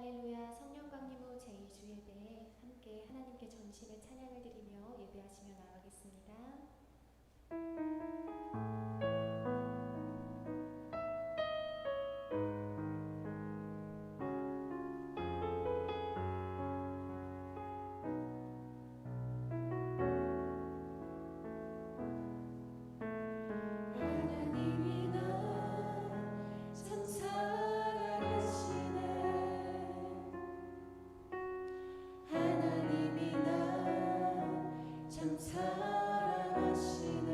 할렐루야 성령 강림 후 제2주 예배에 함께 하나님께 전심의 찬양을 드리며 예배하시며 나아가겠습니다. 사랑하시네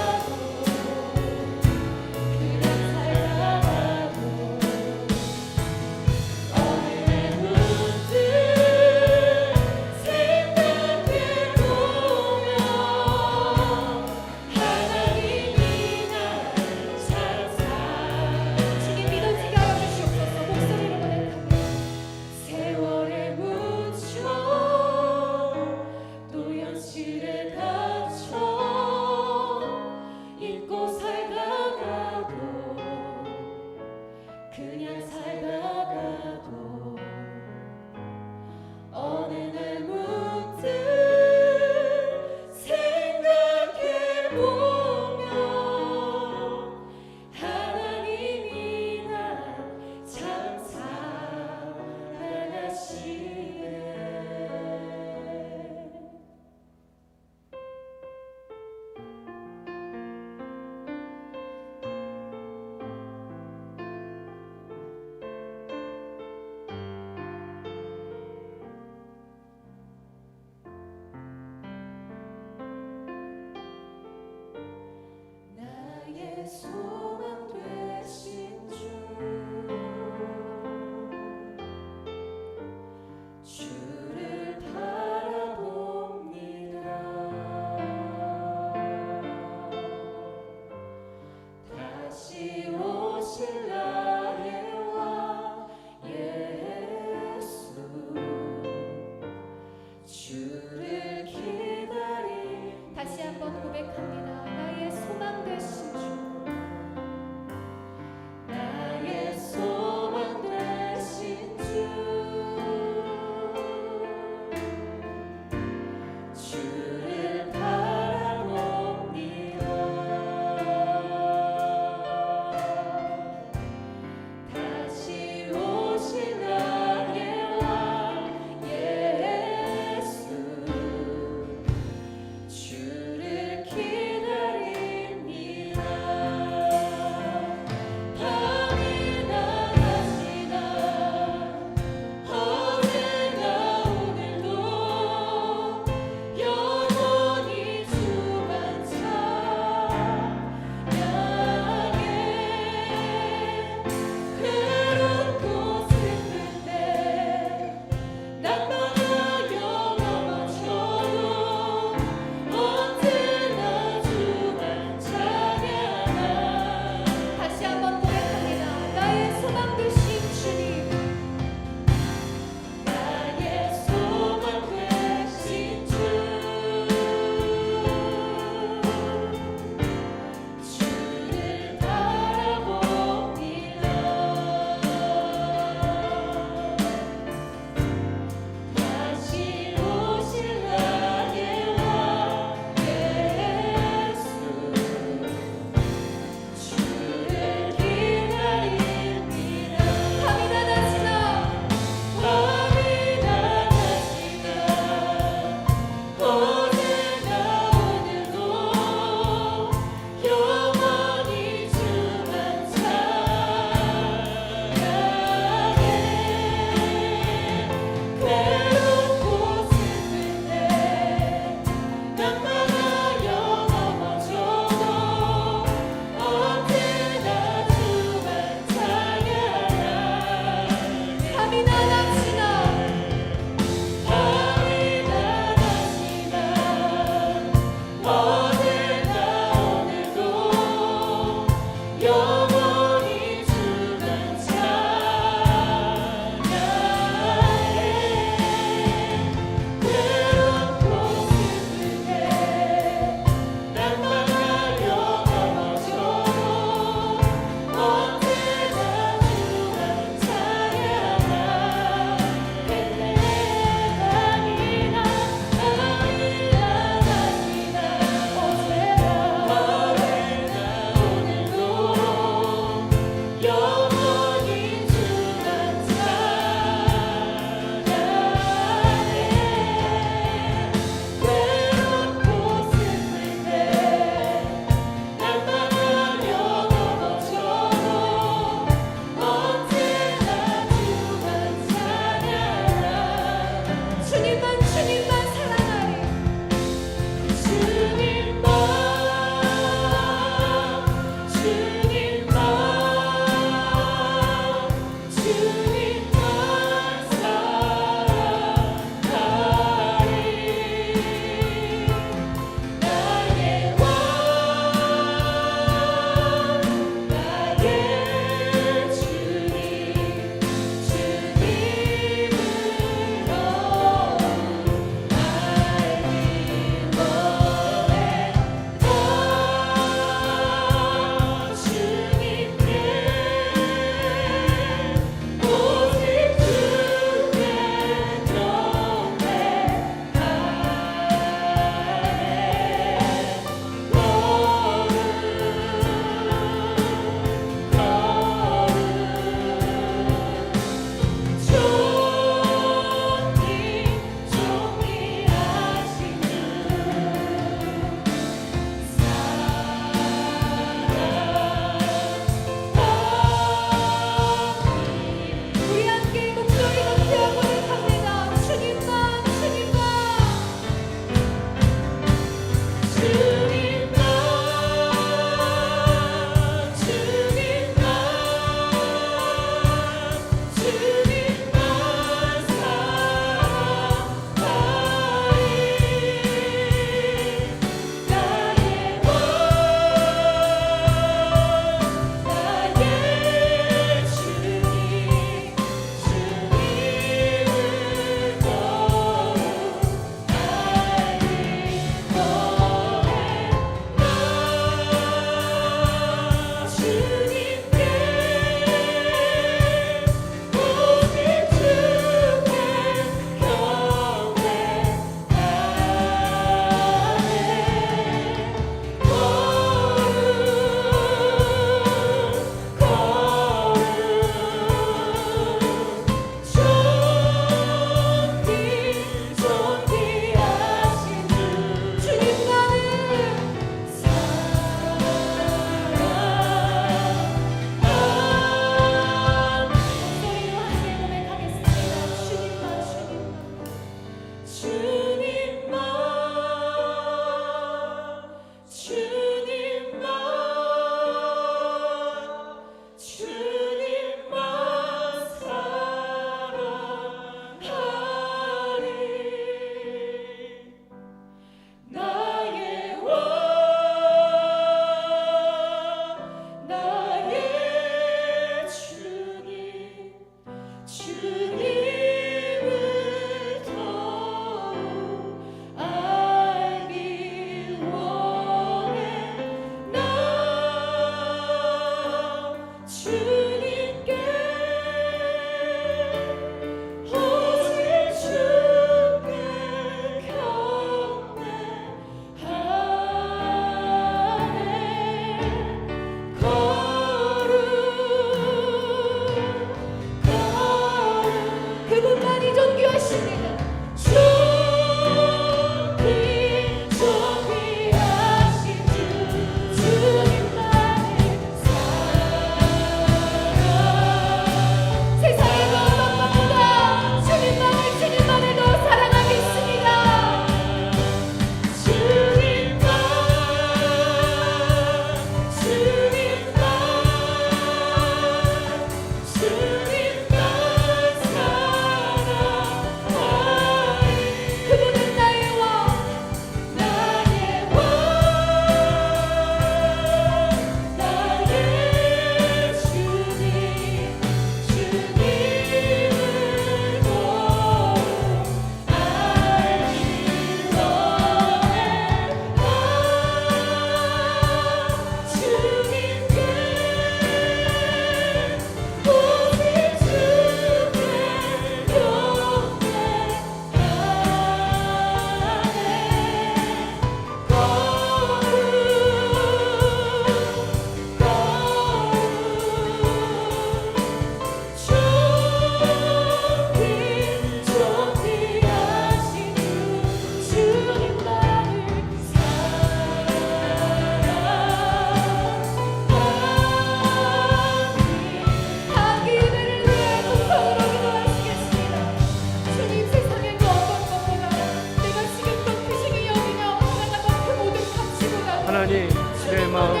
하나님, 내 마음,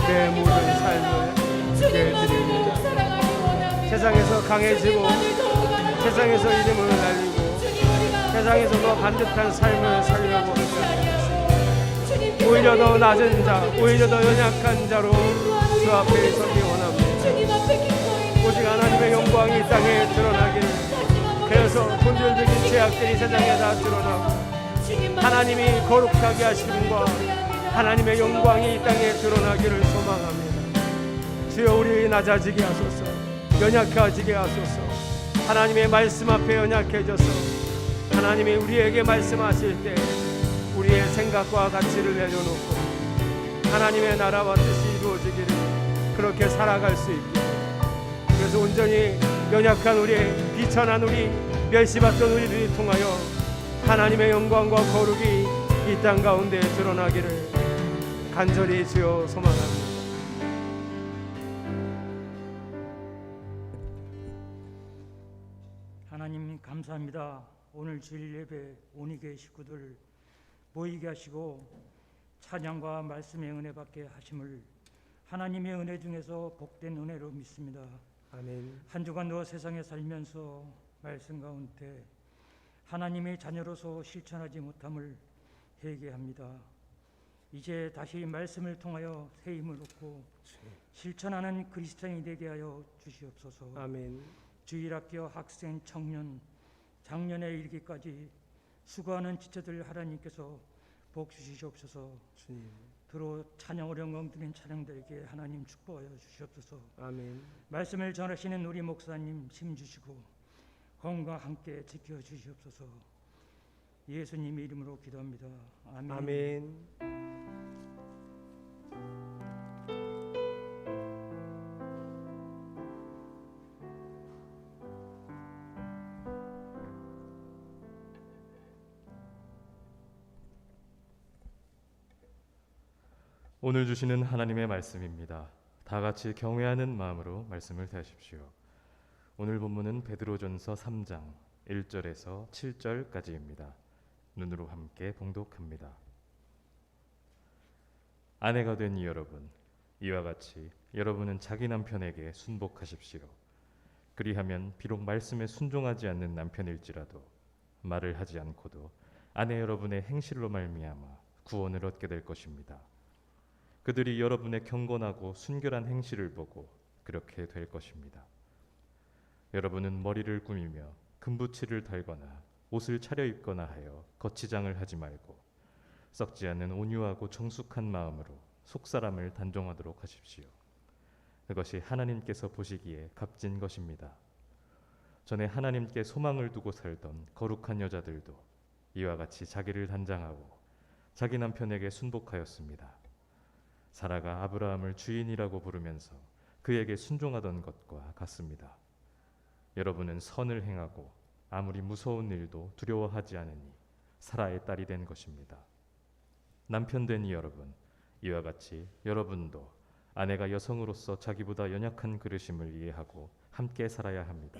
내 모든 삶을 주께 드립니다. 세상에서 강해지고 세상에서 이름을 날리고 세상에서도 반듯한 삶을 살려고 합니다. 오히려 더 낮은 자, 오히려 더 연약한 자로 주 앞에 서기 원합니다. 오직 하나님의 영광이 이 땅에 드러나기를, 그래서 본질적인 죄악들이 세상에 다 드러나고 하나님이 거룩하게 하심과 하나님의 영광이 이 땅에 드러나기를 소망합니다. 주여, 우리 낮아지게 하소서, 연약해지게 하소서. 하나님의 말씀 앞에 연약해져서 하나님이 우리에게 말씀하실 때 우리의 생각과 가치를 내려놓고 하나님의 나라와 뜻이 이루어지기를 그렇게 살아갈 수 있기를, 그래서 온전히 연약한 우리, 비천한 우리, 멸시받던 우리들이 통하여 하나님의 영광과 거룩이 이 땅 가운데 드러나기를 간절히 주여 소망합니다. 하나님 감사합니다. 오늘 주일 예배 온희교회 식구들 모이게 하시고 찬양과 말씀의 은혜 받게 하심을 하나님의 은혜 중에서 복된 은혜로 믿습니다. 아멘. 한 주간도 세상에 살면서 말씀 가운데 하나님의 자녀로서 실천하지 못함을 회개합니다. 이제 다시 말씀을 통하여 새 힘을 얻고 실천하는 그리스도인이 되게 하여 주시옵소서. 아멘. 주일학교 학생, 청년, 작년에 이르기까지 수고하는 지체들 하나님께서 복 주시옵소서. 주님. 들어 찬양으로 영광 드린 찬양들에게 하나님 축복하여 주시옵소서. 아멘. 말씀을 전하시는 우리 목사님 힘 주시고 건강 함께 지켜 주시옵소서. 예수님 이름으로 기도합니다. 아멘. 아멘. 오늘 주시는 하나님의 말씀입니다. 다 같이 경외하는 마음으로 말씀을 대하십시오. 오늘 본문은 베드로전서 3장 1절에서 7절까지입니다. 눈으로 함께 봉독합니다. 아내가 된 여러분, 이와 같이 여러분은 자기 남편에게 순복하십시오. 그리하면 비록 말씀에 순종하지 않는 남편일지라도 말을 하지 않고도 아내 여러분의 행실로 말미암아 구원을 얻게 될 것입니다. 그들이 여러분의 경건하고 순결한 행실을 보고 그렇게 될 것입니다. 여러분은 머리를 꾸미며 금붙이를 달거나 옷을 차려입거나 하여 거치장을 하지 말고 썩지 않는 온유하고 정숙한 마음으로 속사람을 단종하도록 하십시오. 그것이 하나님께서 보시기에 값진 것입니다. 전에 하나님께 소망을 두고 살던 거룩한 여자들도 이와 같이 자기를 단장하고 자기 남편에게 순복하였습니다. 사라가 아브라함을 주인이라고 부르면서 그에게 순종하던 것과 같습니다. 여러분은 선을 행하고 아무리 무서운 일도 두려워하지 않으니 사라의 딸이 된 것입니다. 남편 된 여러분, 이와 같이 여러분도 아내가 여성으로서 자기보다 연약한 그릇임을 이해하고 함께 살아야 합니다.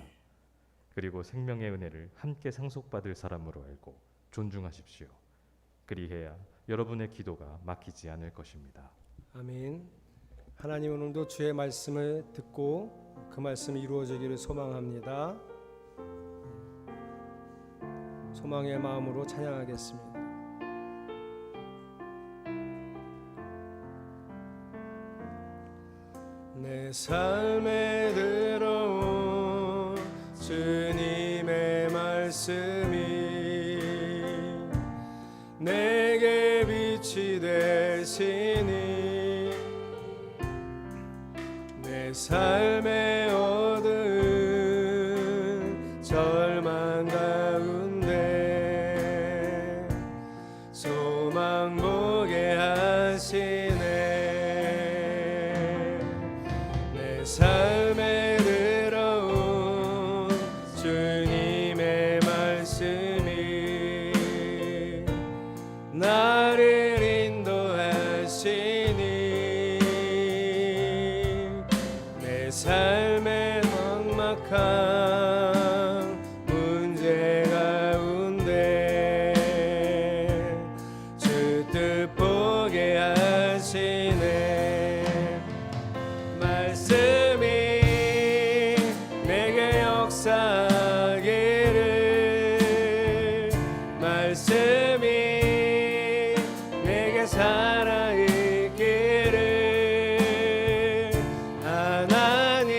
그리고 생명의 은혜를 함께 상속받을 사람으로 알고 존중하십시오. 그리해야 여러분의 기도가 막히지 않을 것입니다. 아멘. 하나님, 오늘도 주의 말씀을 듣고 그 말씀이 이루어지기를 소망합니다. 소망의 마음으로 찬양하겠습니다. 내 삶에 들어온 주님의 말씀이 내게 빛이 되시니 내 삶에 얻은 절망 가운데 소망 보게 하시네. 내 삶에 들어온 주님의 말씀이 나를 인도하시니 내 삶의 막막한 문제 가운데 주 뜻 보게 하시네. 하시네. 말씀이 내게 역사하기를, 말씀이 내게 살아있기를. 하나님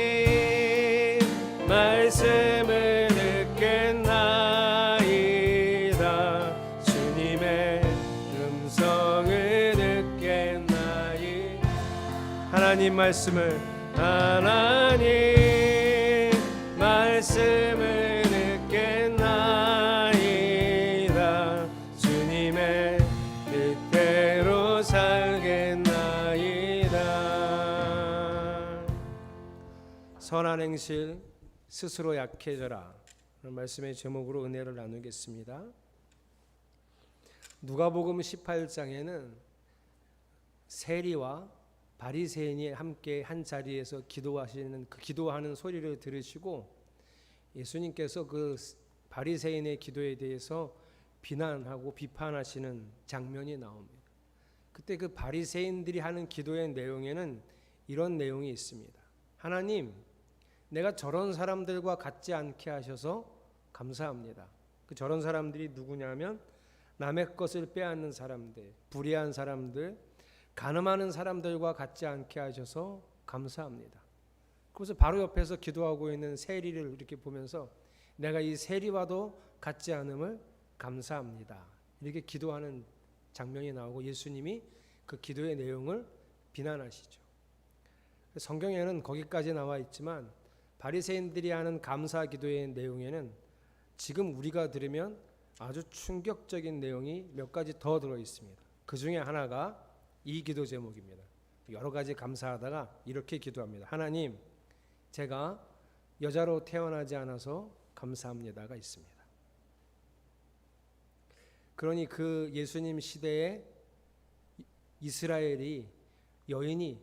말씀을 듣겠나이다. 주님의 음성을 듣겠나이다. 하나님 말씀을, 하나님 말씀을 듣겠나이다. 주님의 뜻대로 살겠나이다. 선한 행실, 스스로 약해져라. 오늘 말씀의 제목으로 은혜를 나누겠습니다. 누가복음 18장에는 세리와 바리새인이 함께 한 자리에서 기도하시는 그 기도하는 소리를 들으시고 예수님께서 그 바리새인의 기도에 대해서 비난하고 비판하시는 장면이 나옵니다. 그때 그 바리새인들이 하는 기도의 내용에는 이런 내용이 있습니다. 하나님, 내가 저런 사람들과 같지 않게 하셔서 감사합니다. 그 저런 사람들이 누구냐면 남의 것을 빼앗는 사람들, 불의한 사람들, 간음하는 사람들과 같지 않게 하셔서 감사합니다. 그래서 바로 옆에서 기도하고 있는 세리를 이렇게 보면서 내가 이 세리와도 같지 않음을 감사합니다. 이렇게 기도하는 장면이 나오고 예수님이 그 기도의 내용을 비난하시죠. 성경에는 거기까지 나와 있지만 바리새인들이 하는 감사 기도의 내용에는 지금 우리가 들으면 아주 충격적인 내용이 몇 가지 더 들어 있습니다. 그 중에 하나가 이 기도 제목입니다. 여러 가지 감사하다가 이렇게 기도합니다. 하나님, 제가 여자로 태어나지 않아서 감사합니다가 있습니다. 그러니 그 예수님 시대에 이스라엘이 여인이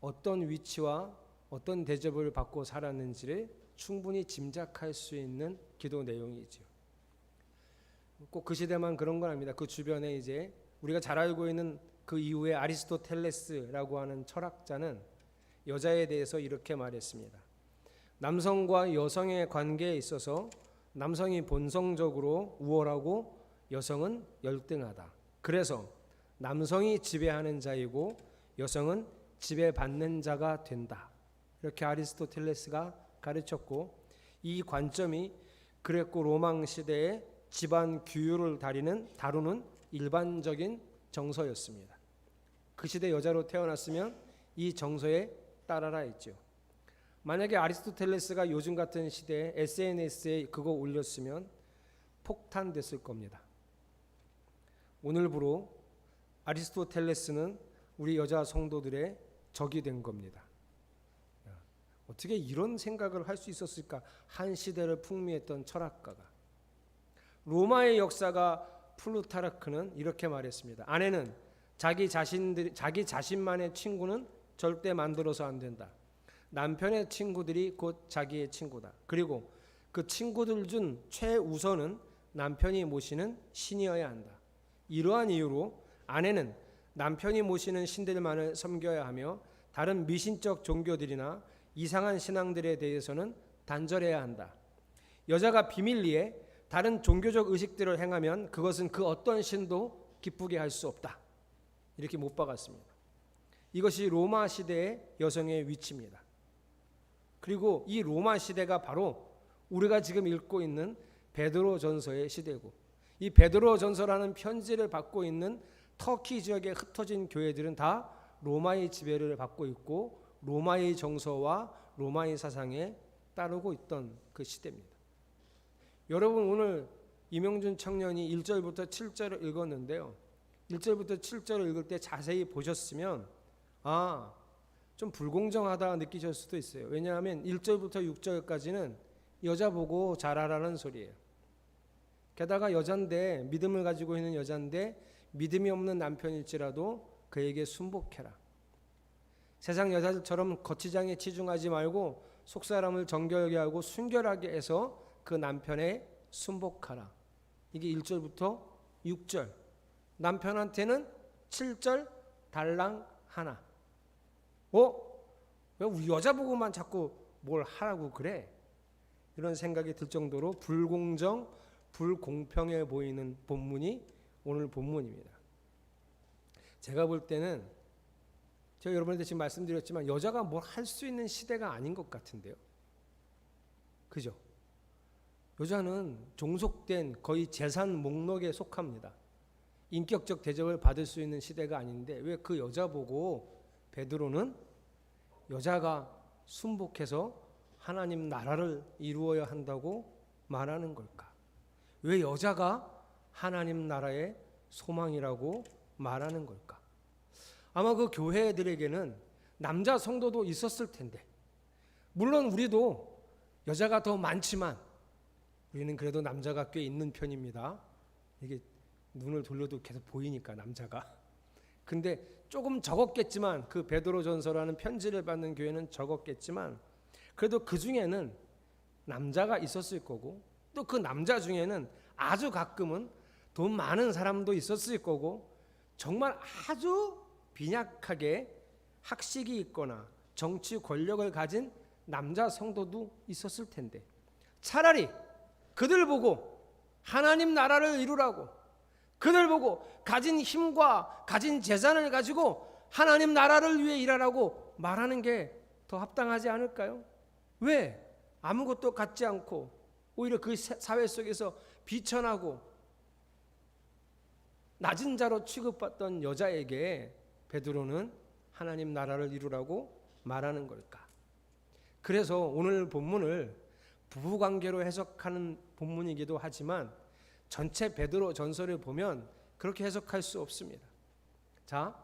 어떤 위치와 어떤 대접을 받고 살았는지를 충분히 짐작할 수 있는 기도 내용이죠. 꼭 그 시대만 그런 건 아닙니다. 그 주변에 이제 우리가 잘 알고 있는 그 이후에 아리스토텔레스라고 하는 철학자는 여자에 대해서 이렇게 말했습니다. 남성과 여성의 관계에 있어서 남성이 본성적으로 우월하고 여성은 열등하다. 그래서 남성이 지배하는 자이고 여성은 지배받는 자가 된다. 이렇게 아리스토텔레스가 가르쳤고 이 관점이 그레코 로마 시대의 집안 규율을 다루는 일반적인 정서였습니다. 그 시대 여자로 태어났으면 이 정서에 따라라 했죠. 만약에 아리스토텔레스가 요즘 같은 시대에 SNS에 그거 올렸으면 폭탄됐을 겁니다. 오늘부로 아리스토텔레스는 우리 여자 성도들의 적이 된 겁니다. 어떻게 이런 생각을 할 수 있었을까? 한 시대를 풍미했던 철학가가. 로마의 역사가 플루타르크는 이렇게 말했습니다. 아내는 자기 자신만의 친구는 절대 만들어서 안 된다. 남편의 친구들이 곧 자기의 친구다. 그리고 그 친구들 중 최우선은 남편이 모시는 신이어야 한다. 이러한 이유로 아내는 남편이 모시는 신들만을 섬겨야 하며 다른 미신적 종교들이나 이상한 신앙들에 대해서는 단절해야 한다. 여자가 비밀리에 다른 종교적 의식들을 행하면 그것은 그 어떤 신도 기쁘게 할 수 없다. 이렇게 못 박았습니다. 이것이 로마 시대의 여성의 위치입니다. 그리고 이 로마 시대가 바로 우리가 지금 읽고 있는 베드로전서의 시대고, 이 베드로전서라는 편지를 받고 있는 터키 지역에 흩어진 교회들은 다 로마의 지배를 받고 있고 로마의 정서와 로마의 사상에 따르고 있던 그 시대입니다. 여러분, 오늘 이명준 청년이 1절부터 7절을 읽었는데요. 1절부터 7절을 읽을 때 자세히 보셨으면 좀 불공정하다 느끼실 수도 있어요. 왜냐하면 1절부터 6절까지는 여자 보고 잘하라는 소리예요. 게다가 여잔데, 믿음을 가지고 있는 여잔데 믿음이 없는 남편일지라도 그에게 순복해라. 세상 여자들처럼 거치장에 치중하지 말고 속사람을 정결하게 하고 순결하게 해서 그 남편에 순복하라. 이게 1절부터 6절. 남편한테는 7절 달랑 하나. 왜 우리 여자 보고만 자꾸 뭘 하라고 그래? 이런 생각이 들 정도로 불공정, 불공평해 보이는 본문이 오늘 본문입니다. 제가 볼 때는 제가 여러분한테 지금 말씀드렸지만 여자가 뭘 할 수 있는 시대가 아닌 것 같은데요. 그죠? 여자는 종속된 거의 재산 목록에 속합니다. 인격적 대접을 받을 수 있는 시대가 아닌데 왜 그 여자 보고 베드로는 여자가 순복해서 하나님 나라를 이루어야 한다고 말하는 걸까? 왜 여자가 하나님 나라의 소망이라고 말하는 걸까? 아마 그 교회들에게는 남자 성도도 있었을 텐데, 물론 우리도 여자가 더 많지만 우리는 그래도 남자가 꽤 있는 편입니다. 이게 눈을 돌려도 계속 보이니까 남자가. 근데 조금 적었겠지만 그 베드로전서라는 편지를 받는 교회는 적었겠지만 그래도 그 중에는 남자가 있었을 거고 또 그 남자 중에는 아주 가끔은 돈 많은 사람도 있었을 거고 정말 아주 빈약하게 학식이 있거나 정치 권력을 가진 남자 성도도 있었을 텐데 차라리 그들 보고 하나님 나라를 이루라고 그들 보고 가진 힘과 가진 재산을 가지고 하나님 나라를 위해 일하라고 말하는 게 더 합당하지 않을까요? 왜? 아무것도 갖지 않고 오히려 그 사회 속에서 비천하고 낮은 자로 취급받던 여자에게 베드로는 하나님 나라를 이루라고 말하는 걸까? 그래서 오늘 본문을 부부관계로 해석하는 본문이기도 하지만 전체 베드로 전서를 보면 그렇게 해석할 수 없습니다. 자,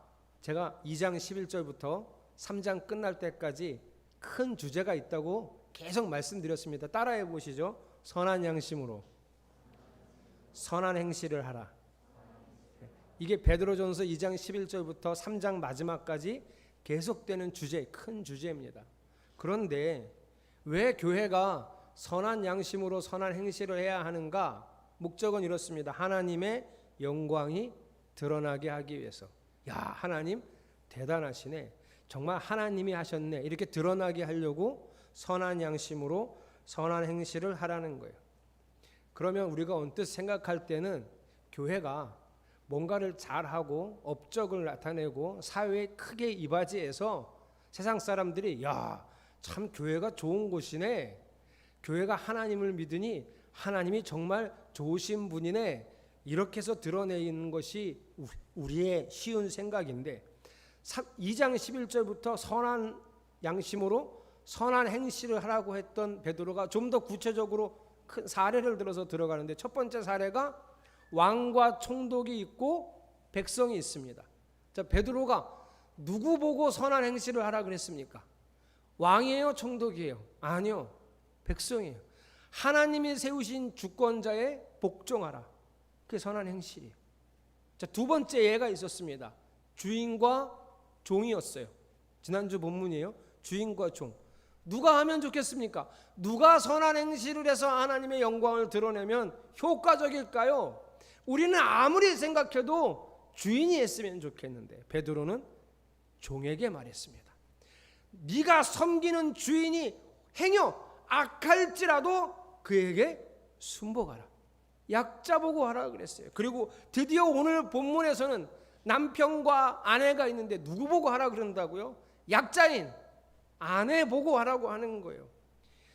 제가 2장 11절부터 3장 끝날 때까지 큰 주제가 있다고 계속 말씀드렸습니다. 따라해 보시죠. 선한 양심으로 선한 행실을 하라. 이게 베드로전서 2장 11절부터 3장 마지막까지 계속되는 주제, 큰 주제입니다. 그런데 왜 교회가 선한 양심으로 선한 행실을 해야 하는가? 목적은 이렇습니다. 하나님의 영광이 드러나게 하기 위해서. 야, 하나님 대단하시네. 정말 하나님이 하셨네. 이렇게 드러나게 하려고 선한 양심으로 선한 행실을 하라는 거예요. 그러면 우리가 언뜻 생각할 때는 교회가 뭔가를 잘하고 업적을 나타내고 사회에 크게 이바지해서 세상 사람들이 야, 참 교회가 좋은 곳이네. 교회가 하나님을 믿으니 하나님이 정말 좋으신 분이네. 이렇게 해서 드러내는 것이 우리의 쉬운 생각인데 2장 11절부터 선한 양심으로 선한 행실을 하라고 했던 베드로가 좀 더 구체적으로 큰 사례를 들어서 들어가는데 첫 번째 사례가 왕과 총독이 있고 백성이 있습니다. 자, 베드로가 누구 보고 선한 행실을 하라 그랬습니까? 왕이에요? 총독이에요? 아니요. 백성이에요. 하나님이 세우신 주권자에 복종하라. 그게 선한 행실이에요. 자, 두 번째 예가 있었습니다. 주인과 종이었어요. 지난주 본문이에요. 주인과 종. 누가 하면 좋겠습니까? 누가 선한 행실을 해서 하나님의 영광을 드러내면 효과적일까요? 우리는 아무리 생각해도 주인이 했으면 좋겠는데 베드로는 종에게 말했습니다. 네가 섬기는 주인이 행여 악할지라도 그에게 순복하라. 약자 보고 하라 그랬어요. 그리고 드디어 오늘 본문에서는 남편과 아내가 있는데 누구 보고 하라 그런다고요? 약자인 아내 보고 하라고 하는 거예요.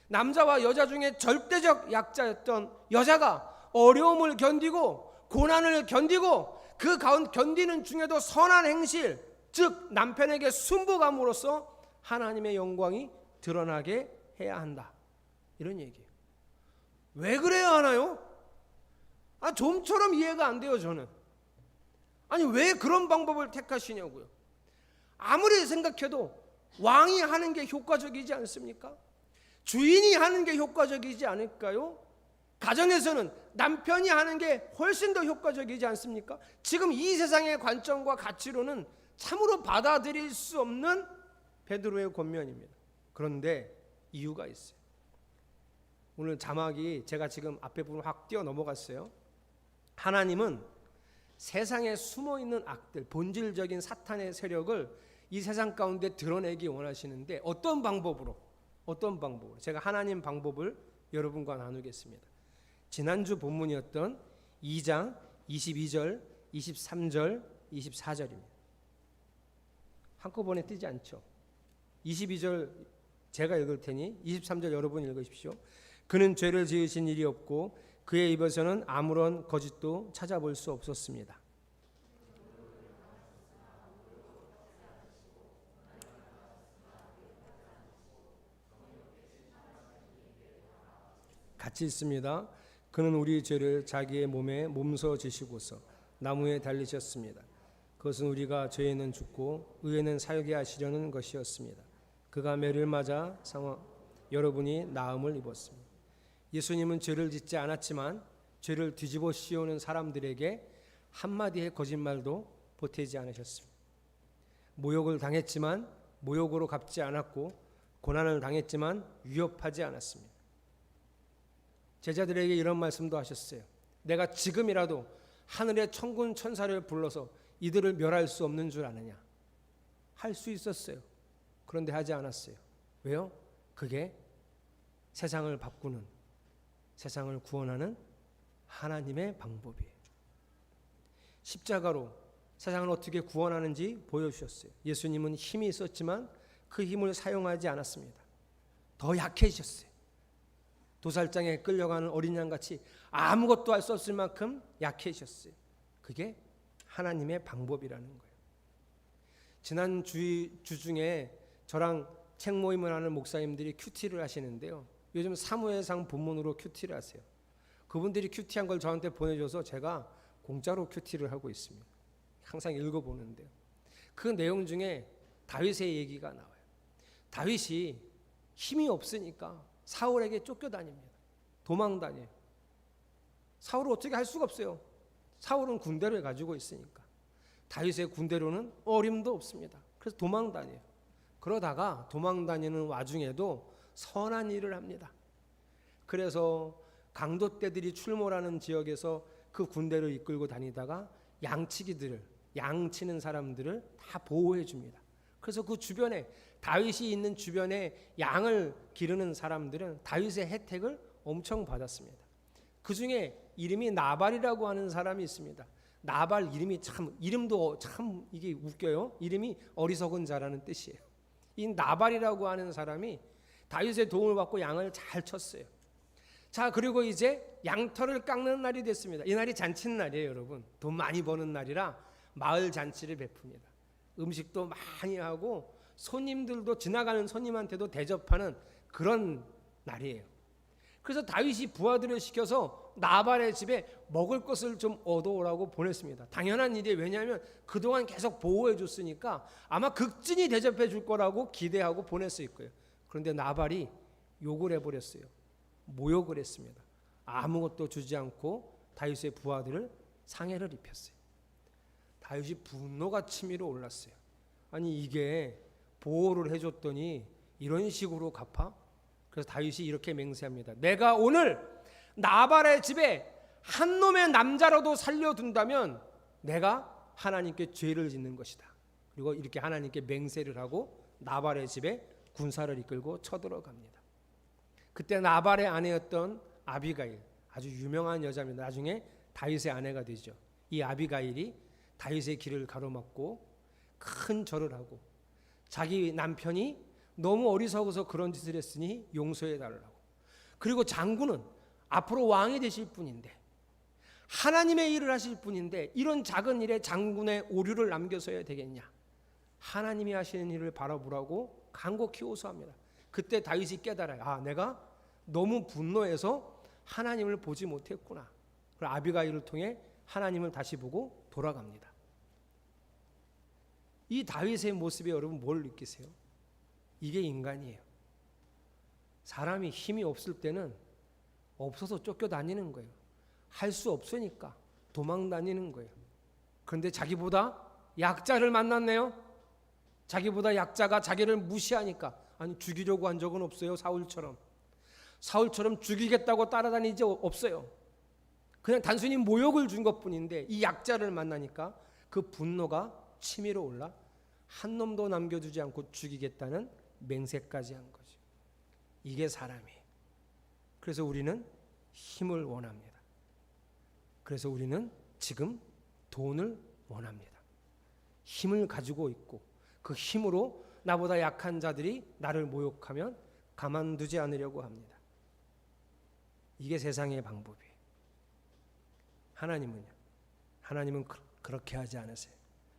남자와 여자 중에 절대적 약자였던 여자가 어려움을 견디고 고난을 견디고 그 가운데 견디는 중에도 선한 행실, 즉 남편에게 순복함으로써 하나님의 영광이 드러나게 해야 한다. 이런 얘기예요. 왜 그래야 하나요? 좀처럼 이해가 안 돼요, 저는. 아니, 왜 그런 방법을 택하시냐고요. 아무리 생각해도 왕이 하는 게 효과적이지 않습니까? 주인이 하는 게 효과적이지 않을까요? 가정에서는 남편이 하는 게 훨씬 더 효과적이지 않습니까? 지금 이 세상의 관점과 가치로는 참으로 받아들일 수 없는 베드로의 권면입니다. 그런데 이유가 있어요. 오늘 자막이 제가 지금 앞에 부분 확 뛰어 넘어갔어요. 하나님은 세상에 숨어있는 악들, 본질적인 사탄의 세력을 이 세상 가운데 드러내기 원하시는데 어떤 방법으로 제가 하나님 방법을 여러분과 나누겠습니다. 지난주 본문이었던 2장 22절, 23절, 24절입니다. 한꺼번에 뜨지 않죠. 22절 제가 읽을 테니 23절 여러분 읽으십시오. 그는 죄를 지으신 일이 없고 그의 입에서는 아무런 거짓도 찾아볼 수 없었습니다. 같이 있습니다. 그는 우리 죄를 자기의 몸에 몸서 지시고서 나무에 달리셨습니다. 그것은 우리가 죄에는 죽고 의에는 살게 하시려는 것이었습니다. 그가 매를 맞아 여러분이 나음을 입었습니다. 예수님은 죄를 짓지 않았지만 죄를 뒤집어 씌우는 사람들에게 한마디의 거짓말도 보태지 않으셨습니다. 모욕을 당했지만 모욕으로 갚지 않았고 고난을 당했지만 위협하지 않았습니다. 제자들에게 이런 말씀도 하셨어요. 내가 지금이라도 하늘의 천군 천사를 불러서 이들을 멸할 수 없는 줄 아느냐. 할 수 있었어요. 그런데 하지 않았어요. 왜요? 그게 세상을 바꾸는, 세상을 구원하는 하나님의 방법이에요. 십자가로 세상을 어떻게 구원하는지 보여주셨어요. 예수님은 힘이 있었지만 그 힘을 사용하지 않았습니다. 더 약해지셨어요. 도살장에 끌려가는 어린 양같이 아무것도 할 수 없을 만큼 약해지셨어요. 그게 하나님의 방법이라는 거예요. 지난 주 중에 저랑 책 모임을 하는 목사님들이 큐티를 하시는데요. 요즘 사무엘상 본문으로 큐티를 하세요. 그분들이 큐티한 걸 저한테 보내줘서 제가 공짜로 큐티를 하고 있습니다. 항상 읽어보는데요. 그 내용 중에 다윗의 얘기가 나와요. 다윗이 힘이 없으니까 사울에게 쫓겨다닙니다. 도망 다녀요. 사울을 어떻게 할 수가 없어요. 사울은 군대를 가지고 있으니까. 다윗의 군대로는 어림도 없습니다. 그래서 도망 다녀요. 그러다가 도망 다니는 와중에도 선한 일을 합니다. 그래서 강도떼들이 출몰하는 지역에서 그 군대를 이끌고 다니다가 양치는 사람들을 다 보호해 줍니다. 그래서 그 주변에 다윗이 있는 주변에 양을 기르는 사람들은 다윗의 혜택을 엄청 받았습니다. 그 중에 이름이 나발이라고 하는 사람이 있습니다. 나발 이름도 참 이게 웃겨요. 이름이 어리석은 자라는 뜻이에요. 이 나발이라고 하는 사람이 다윗의 도움을 받고 양을 잘 쳤어요. 자, 그리고 이제 양털을 깎는 날이 됐습니다. 이 날이 잔칫날이에요, 여러분. 돈 많이 버는 날이라 마을 잔치를 베풉니다. 음식도 많이 하고 손님들도 지나가는 손님한테도 대접하는 그런 날이에요. 그래서 다윗이 부하들을 시켜서 나발의 집에 먹을 것을 좀 얻어오라고 보냈습니다. 당연한 일이에요. 왜냐하면 그동안 계속 보호해 줬으니까 아마 극진히 대접해 줄 거라고 기대하고 보냈을 거예요. 그런데 나발이 욕을 해버렸어요. 모욕을 했습니다. 아무것도 주지 않고 다윗의 부하들을 상해를 입혔어요. 다윗이 분노가 치밀어 올랐어요. 아니 이게 보호를 해줬더니 이런 식으로 갚아? 그래서 다윗이 이렇게 맹세합니다. 내가 오늘 나발의 집에 한 놈의 남자라도 살려둔다면 내가 하나님께 죄를 짓는 것이다. 그리고 이렇게 하나님께 맹세를 하고 나발의 집에 군사를 이끌고 쳐들어갑니다. 그때 나발의 아내였던 아비가일, 아주 유명한 여자입니다. 나중에 다윗의 아내가 되죠. 이 아비가일이 다윗의 길을 가로막고 큰 절을 하고 자기 남편이 너무 어리석어서 그런 짓을 했으니 용서해 달라고. 그리고 장군은 앞으로 왕이 되실 분인데 하나님의 일을 하실 분인데 이런 작은 일에 장군의 오류를 남겨서야 되겠냐. 하나님이 하시는 일을 바라보라고 간곡히 호소합니다. 그때 다윗이 깨달아요. 아, 내가 너무 분노해서 하나님을 보지 못했구나. 그리고 아비가일을 통해 하나님을 다시 보고 돌아갑니다. 이 다윗의 모습에 여러분 뭘 느끼세요? 이게 인간이에요. 사람이 힘이 없을 때는 없어서 쫓겨다니는 거예요. 할 수 없으니까 도망 다니는 거예요. 그런데 자기보다 약자를 만났네요. 자기보다 약자가 자기를 무시하니까, 아니 죽이려고 한 적은 없어요. 사울처럼 죽이겠다고 따라다니지 없어요. 그냥 단순히 모욕을 준 것뿐인데 이 약자를 만나니까 그 분노가 치밀어 올라 한 놈도 남겨두지 않고 죽이겠다는 맹세까지 한 거죠. 이게 사람이에요. 그래서 우리는 힘을 원합니다. 그래서 우리는 지금 돈을 원합니다. 힘을 가지고 있고 그 힘으로 나보다 약한 자들이 나를 모욕하면 가만두지 않으려고 합니다. 이게 세상의 방법이에요. 하나님은요? 하나님은 그렇게 하지 않으세요.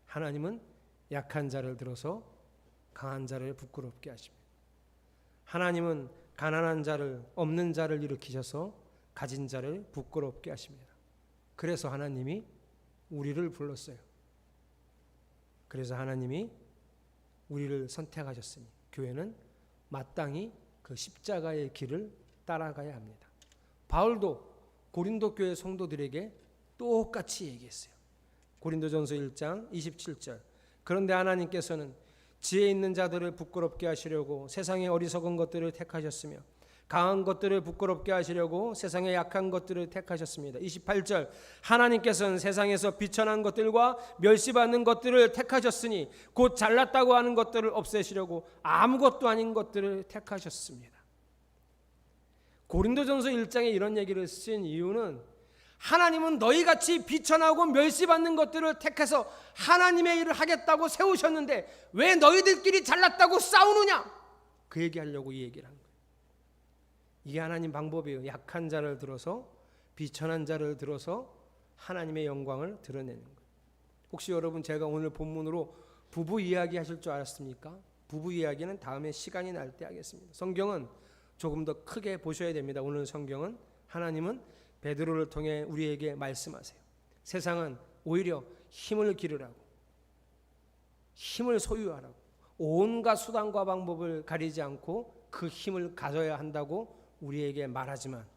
하나님은 약한 자를 들어서 강한 자를 부끄럽게 하십니다. 하나님은 가난한 자를, 없는 자를 일으키셔서 가진 자를 부끄럽게 하십니다. 그래서 하나님이 우리를 불렀어요. 그래서 하나님이 우리를 선택하셨으니 교회는 마땅히 그 십자가의 길을 따라가야 합니다. 바울도 고린도 교회 성도들에게 똑같이 얘기했어요. 고린도전서 1장 27절. 그런데 하나님께서는 지혜 있는 자들을 부끄럽게 하시려고 세상의 어리석은 것들을 택하셨으며 강한 것들을 부끄럽게 하시려고 세상의 약한 것들을 택하셨습니다. 28절. 하나님께서는 세상에서 비천한 것들과 멸시받는 것들을 택하셨으니 곧 잘났다고 하는 것들을 없애시려고 아무것도 아닌 것들을 택하셨습니다. 고린도전서 1장에 이런 얘기를 쓴 이유는 하나님은 너희같이 비천하고 멸시받는 것들을 택해서 하나님의 일을 하겠다고 세우셨는데 왜 너희들끼리 잘났다고 싸우느냐? 그 얘기하려고 이 얘기를 한 거예요. 이게 하나님 방법이에요. 약한 자를 들어서, 비천한 자를 들어서 하나님의 영광을 드러내는 거예요. 혹시 여러분 제가 오늘 본문으로 부부 이야기 하실 줄 알았습니까? 부부 이야기는 다음에 시간이 날 때 하겠습니다. 성경은 조금 더 크게 보셔야 됩니다. 오늘 성경은 하나님은 베드로를 통해 우리에게 말씀하세요. 세상은 오히려 힘을 기르라고, 힘을 소유하라고, 온갖 수단과 방법을 가리지 않고 그 힘을 가져야 한다고 우리에게 말하지만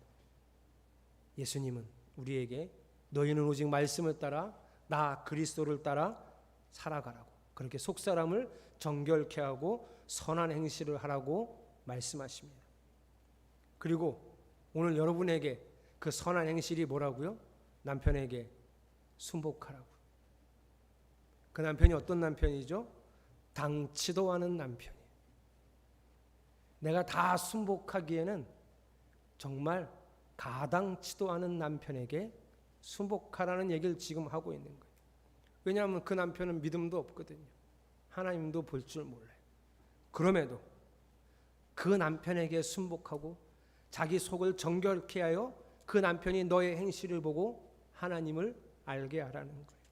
예수님은 우리에게 너희는 오직 말씀을 따라 나 그리스도를 따라 살아가라고, 그렇게 속사람을 정결케 하고 선한 행실을 하라고 말씀하십니다. 그리고 오늘 여러분에게 그 선한 행실이 뭐라고요? 남편에게 순복하라고. 그 남편이 어떤 남편이죠? 당치도 않은 남편이에요. 내가 다 순복하기에는 정말 가당치도 않은 남편에게 순복하라는 얘기를 지금 하고 있는 거예요. 왜냐하면 그 남편은 믿음도 없거든요. 하나님도 볼 줄 몰라요. 그럼에도 그 남편에게 순복하고 자기 속을 정결케 하여 그 남편이 너의 행실을 보고 하나님을 알게 하라는 거예요.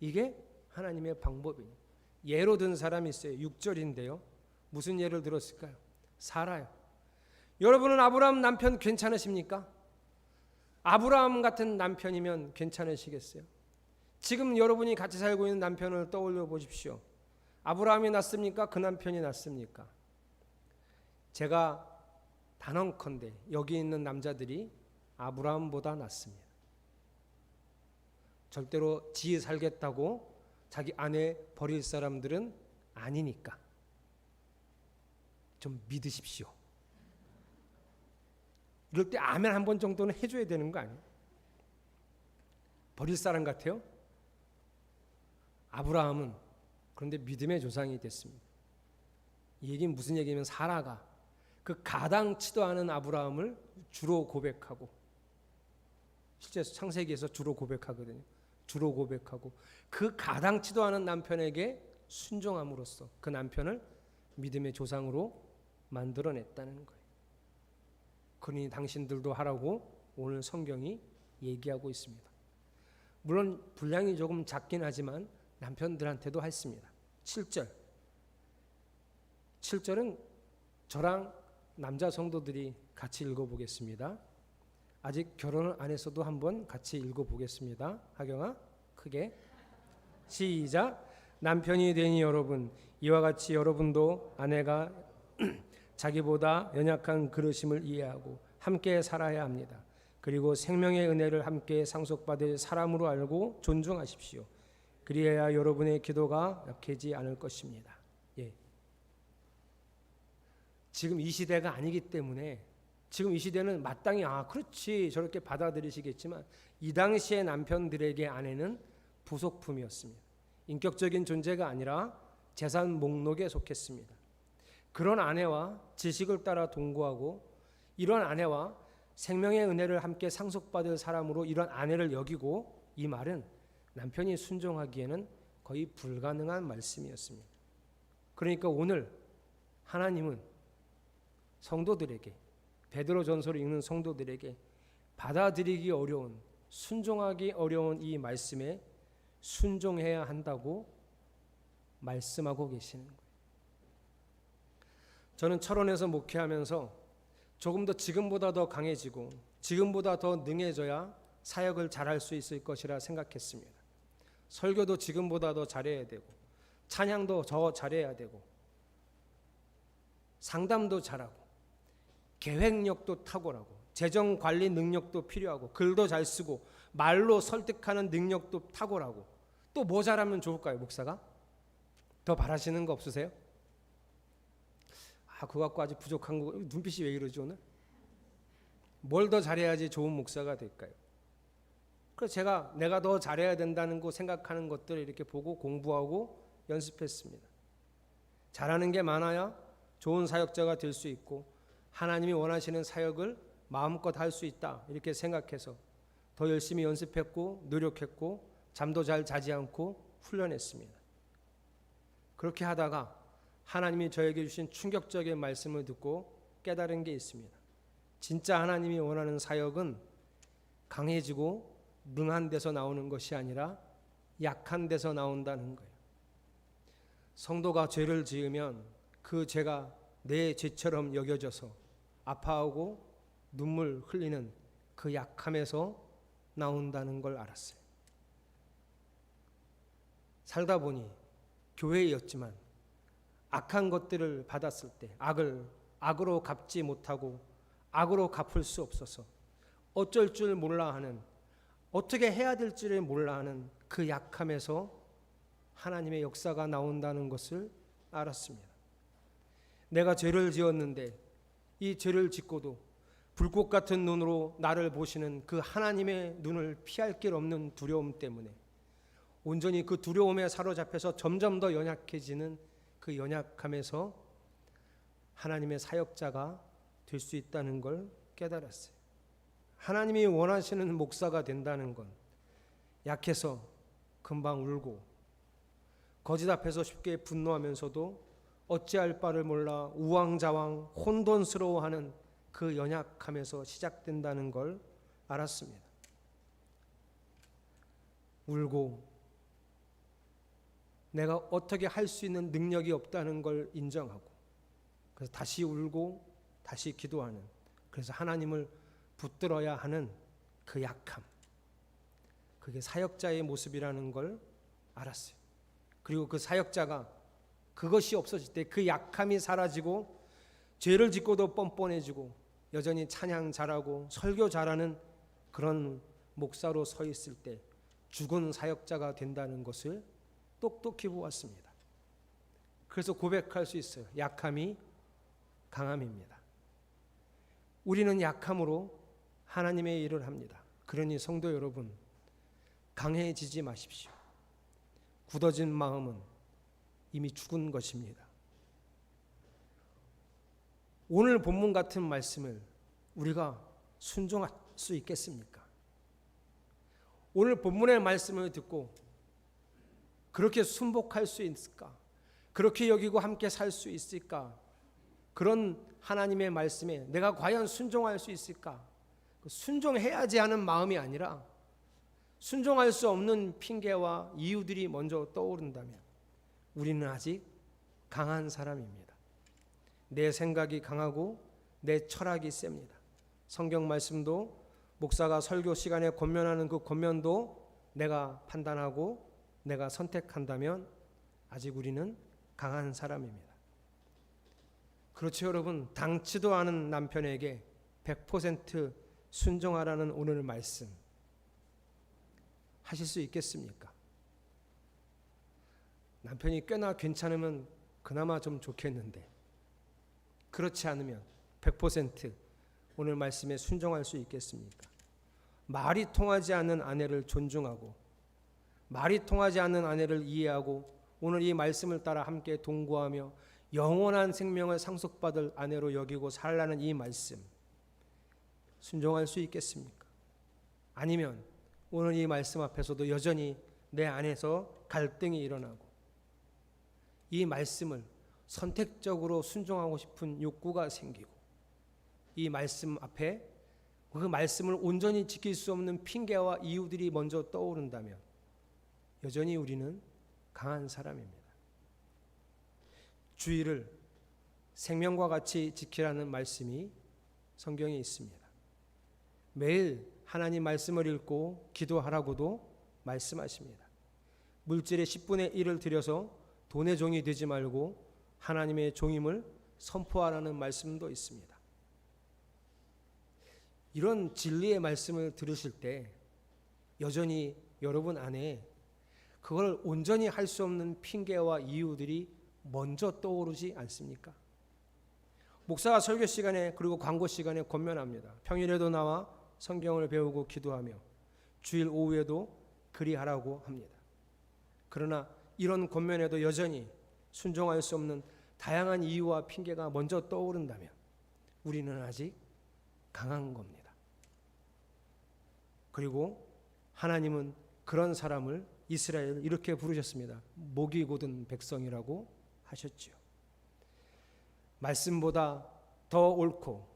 이게 하나님의 방법이에요. 예로 든 사람이 있어요. 6절인데요. 무슨 예를 들었을까요? 사라요. 여러분은 아브라함 남편 괜찮으십니까? 아브라함 같은 남편이면 괜찮으시겠어요? 지금 여러분이 같이 살고 있는 남편을 떠올려 보십시오. 아브라함이 낫습니까? 그 남편이 낫습니까? 제가 단언컨대 여기 있는 남자들이 아브라함보다 낫습니다. 절대로 지 살겠다고 자기 아내 버릴 사람들은 아니니까 좀 믿으십시오. 이럴 때 아멘 한 번 정도는 해줘야 되는 거 아니에요? 버릴 사람 같아요? 아브라함은 그런데 믿음의 조상이 됐습니다. 이 얘기는 무슨 얘기냐면 사라가 그 가당치도 않은 아브라함을 주로 고백하고, 실제 창세기에서 주로 고백하거든요. 주로 고백하고 그 가당치도 않은 남편에게 순종함으로써 그 남편을 믿음의 조상으로 만들어냈다는 거예요. 그러니 당신들도 하라고 오늘 성경이 얘기하고 있습니다. 물론 분량이 조금 작긴 하지만 남편들한테도 했습니다. 7절은 저랑 남자 성도들이 같이 읽어보겠습니다. 아직 결혼을 안 했어도 한번 같이 읽어보겠습니다. 하경아 크게 시작. 남편이 되니 여러분 이와 같이 여러분도 아내가 자기보다 연약한 그릇임을 이해하고 함께 살아야 합니다. 그리고 생명의 은혜를 함께 상속받을 사람으로 알고 존중하십시오. 그리해야 여러분의 기도가 약해지지 않을 것입니다. 예. 지금 이 시대가 아니기 때문에 지금 이 시대는 마땅히 그렇지 저렇게 받아들이시겠지만 이 당시의 남편들에게 아내는 부속품이었습니다. 인격적인 존재가 아니라 재산 목록에 속했습니다. 그런 아내와 지식을 따라 동거하고 이런 아내와 생명의 은혜를 함께 상속받을 사람으로 이런 아내를 여기고, 이 말은 남편이 순종하기에는 거의 불가능한 말씀이었습니다. 그러니까 오늘 하나님은 성도들에게, 베드로전서를 읽는 성도들에게 받아들이기 어려운, 순종하기 어려운 이 말씀에 순종해야 한다고 말씀하고 계시는 거예요. 저는 철원에서 목회하면서 조금 더 지금보다 더 강해지고 지금보다 더 능해져야 사역을 잘할 수 있을 것이라 생각했습니다. 설교도 지금보다 더 잘해야 되고 찬양도 더 잘해야 되고 상담도 잘하고 계획력도 탁월하고 재정관리 능력도 필요하고 글도 잘 쓰고 말로 설득하는 능력도 탁월하고 또 뭐 잘하면 좋을까요, 목사가? 더 바라시는 거 없으세요? 그거 갖고 아직 부족한 거, 눈빛이 왜 이러지 오늘? 뭘 더 잘해야지 좋은 목사가 될까요? 그래서 내가 더 잘해야 된다는 거 생각하는 것들을 이렇게 보고 공부하고 연습했습니다. 잘하는 게 많아야 좋은 사역자가 될 수 있고 하나님이 원하시는 사역을 마음껏 할 수 있다, 이렇게 생각해서 더 열심히 연습했고 노력했고 잠도 잘 자지 않고 훈련했습니다. 그렇게 하다가 하나님이 저에게 주신 충격적인 말씀을 듣고 깨달은 게 있습니다. 진짜 하나님이 원하는 사역은 강해지고 능한 데서 나오는 것이 아니라 약한 데서 나온다는 거예요. 성도가 죄를 지으면 그 죄가 내 죄처럼 여겨져서 아파하고 눈물 흘리는 그 약함에서 나온다는 걸 알았어요. 살다 보니 교회였지만 악한 것들을 받았을 때 악을 악으로 갚지 못하고 악으로 갚을 수 없어서 어쩔 줄 몰라 하는, 어떻게 해야 될지를 몰라 하는 그 약함에서 하나님의 역사가 나온다는 것을 알았습니다. 내가 죄를 지었는데 이 죄를 짓고도 불꽃 같은 눈으로 나를 보시는 그 하나님의 눈을 피할 길 없는 두려움 때문에 온전히 그 두려움에 사로잡혀서 점점 더 연약해지는 그 연약함에서 하나님의 사역자가 될 수 있다는 걸 깨달았어요. 하나님이 원하시는 목사가 된다는 건 약해서 금방 울고 거짓 앞에서 쉽게 분노하면서도 어찌할 바를 몰라 우왕좌왕 혼돈스러워하는 그 연약함에서 시작된다는 걸 알았습니다. 울고 내가 어떻게 할 수 있는 능력이 없다는 걸 인정하고 그래서 다시 울고 다시 기도하는, 그래서 하나님을 붙들어야 하는 그 약함, 그게 사역자의 모습이라는 걸 알았어요. 그리고 그 사역자가 그것이 없어질 때 그 약함이 사라지고 죄를 짓고도 뻔뻔해지고 여전히 찬양 잘하고 설교 잘하는 그런 목사로 서 있을 때 죽은 사역자가 된다는 것을 똑똑히 보았습니다. 그래서 고백할 수 있어요. 약함이 강함입니다. 우리는 약함으로 하나님의 일을 합니다. 그러니 성도 여러분, 강해지지 마십시오. 굳어진 마음은 이미 죽은 것입니다. 오늘 본문 같은 말씀을 우리가 순종할 수 있겠습니까? 오늘 본문의 말씀을 듣고 그렇게 순복할 수 있을까? 그렇게 여기고 함께 살 수 있을까? 그런 하나님의 말씀에 내가 과연 순종할 수 있을까? 순종해야지 하는 마음이 아니라 순종할 수 없는 핑계와 이유들이 먼저 떠오른다면 우리는 아직 강한 사람입니다. 내 생각이 강하고 내 철학이 셉니다. 성경 말씀도 목사가 설교 시간에 권면하는 그 권면도 내가 판단하고 내가 선택한다면 아직 우리는 강한 사람입니다. 그렇죠, 여러분. 당치도 않은 남편에게 100% 순종하라는 오늘 말씀 하실 수 있겠습니까? 남편이 꽤나 괜찮으면 그나마 좀 좋겠는데 그렇지 않으면 100% 오늘 말씀에 순종할 수 있겠습니까? 말이 통하지 않는 아내를 존중하고 말이 통하지 않는 아내를 이해하고 오늘 이 말씀을 따라 함께 동거하며 영원한 생명을 상속받을 아내로 여기고 살라는 이 말씀 순종할 수 있겠습니까? 아니면 오늘 이 말씀 앞에서도 여전히 내 안에서 갈등이 일어나고 이 말씀을 선택적으로 순종하고 싶은 욕구가 생기고 이 말씀 앞에 그 말씀을 온전히 지킬 수 없는 핑계와 이유들이 먼저 떠오른다면 여전히 우리는 강한 사람입니다. 주의를 생명과 같이 지키라는 말씀이 성경에 있습니다. 매일 하나님 말씀을 읽고 기도하라고도 말씀하십니다. 물질의 10분의 1을 들여서 돈의 종이 되지 말고 하나님의 종임을 선포하라는 말씀도 있습니다. 이런 진리의 말씀을 들으실 때 여전히 여러분 안에 그걸 온전히 할 수 없는 핑계와 이유들이 먼저 떠오르지 않습니까? 목사가 설교 시간에 그리고 광고 시간에 권면합니다. 평일에도 나와 성경을 배우고 기도하며 주일 오후에도 그리하라고 합니다. 그러나 이런 권면에도 여전히 순종할 수 없는 다양한 이유와 핑계가 먼저 떠오른다면 우리는 아직 강한 겁니다. 그리고 하나님은 그런 사람을 이스라엘을 이렇게 부르셨습니다. 목이 곧은 백성이라고 하셨지요. 말씀보다 더 옳고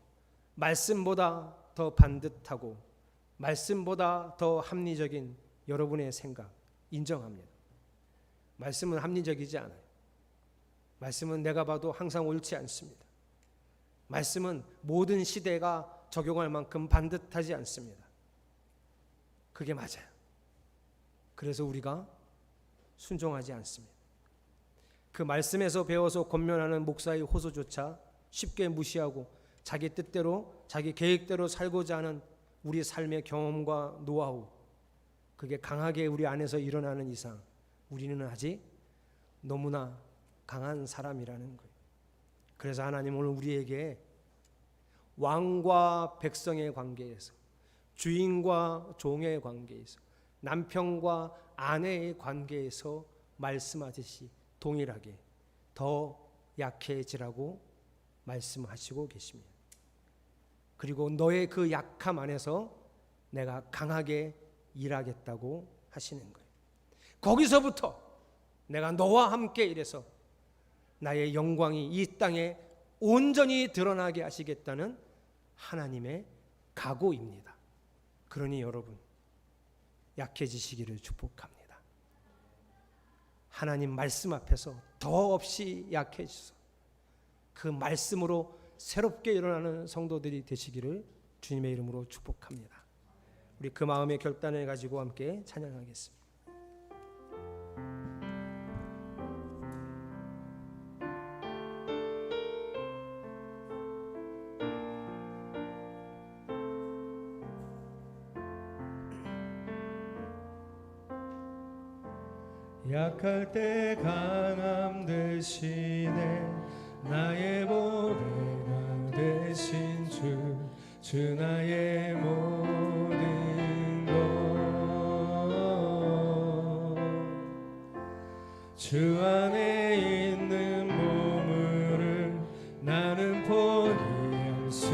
말씀보다 더 반듯하고 말씀보다 더 합리적인 여러분의 생각 인정합니다. 말씀은 합리적이지 않아요. 말씀은 내가 봐도 항상 옳지 않습니다. 말씀은 모든 시대가 적용할 만큼 반듯하지 않습니다. 그게 맞아요. 그래서 우리가 순종하지 않습니다. 그 말씀에서 배워서 권면하는 목사의 호소조차 쉽게 무시하고 자기 뜻대로 자기 계획대로 살고자 하는 우리 삶의 경험과 노하우, 그게 강하게 우리 안에서 일어나는 이상 우리는 아직 너무나 강한 사람이라는 거예요. 그래서 하나님 오늘 우리에게 왕과 백성의 관계에서, 주인과 종의 관계에서, 남편과 아내의 관계에서 말씀하듯이 동일하게 더 약해지라고 말씀하시고 계십니다. 그리고 너의 그 약함 안에서 내가 강하게 일하겠다고 하시는 거예요. 거기서부터 내가 너와 함께 일해서 나의 영광이 이 땅에 온전히 드러나게 하시겠다는 하나님의 각오입니다. 그러니 여러분 약해지시기를 축복합니다. 하나님 말씀 앞에서 더없이 약해지소 그 말씀으로 새롭게 일어나는 성도들이 되시기를 주님의 이름으로 축복합니다. 우리 그 마음의 결단을 가지고 함께 찬양하겠습니다. 약할 때 강함 대신에 나의 보배가 되신 주 나의 모든 것, 주 안에 있는 보물을 나는 포기할 수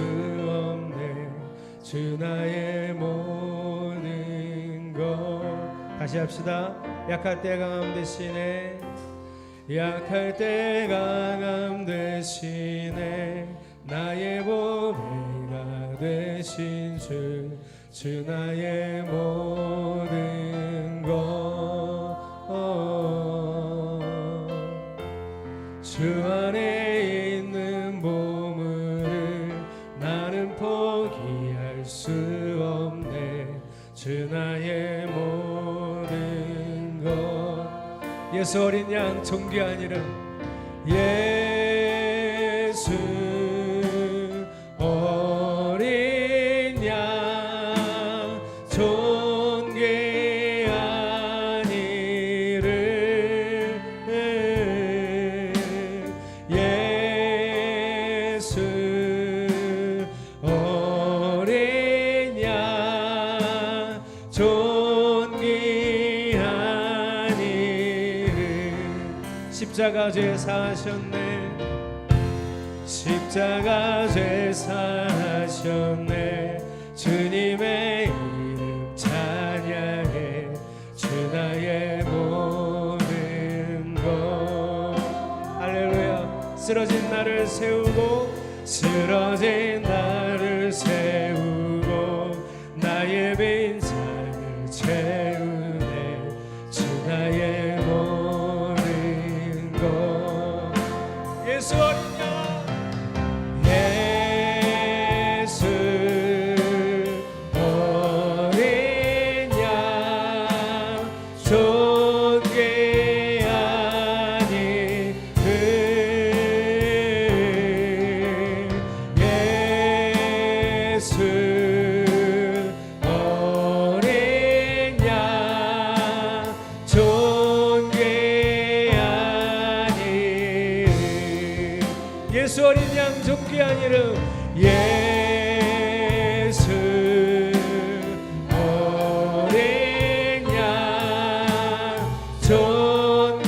없네. 주 나의 모든 것. 다시 합시다. 약할 때 강함 대신에, 약할 때 강함 대신에 나의 보배가 되신 주 나의 모든 것, 주 안에 있는 보물을 나는 포기할 수 없네. 주 나의 모든 것. 예수 어린 양 존귀하니라. 예수 어린 양 존귀하니를. 예수 어린 양 존귀하니를. 십자가 죄 사하셨네 십자가 죄 사하셨네 주님의 이름 찬양해 주 나의 모든 것 할렐루야 쓰러진 나를 세우고 쓰러진 나를 세우고 나의 빈상을 채우네 주 나의 모든 것 예수 어린 양 예수 어린 양 존귀하니 예수 어린 양 존귀하니 예수 어린 양 존귀한 이름 예수 어린 양 존귀하니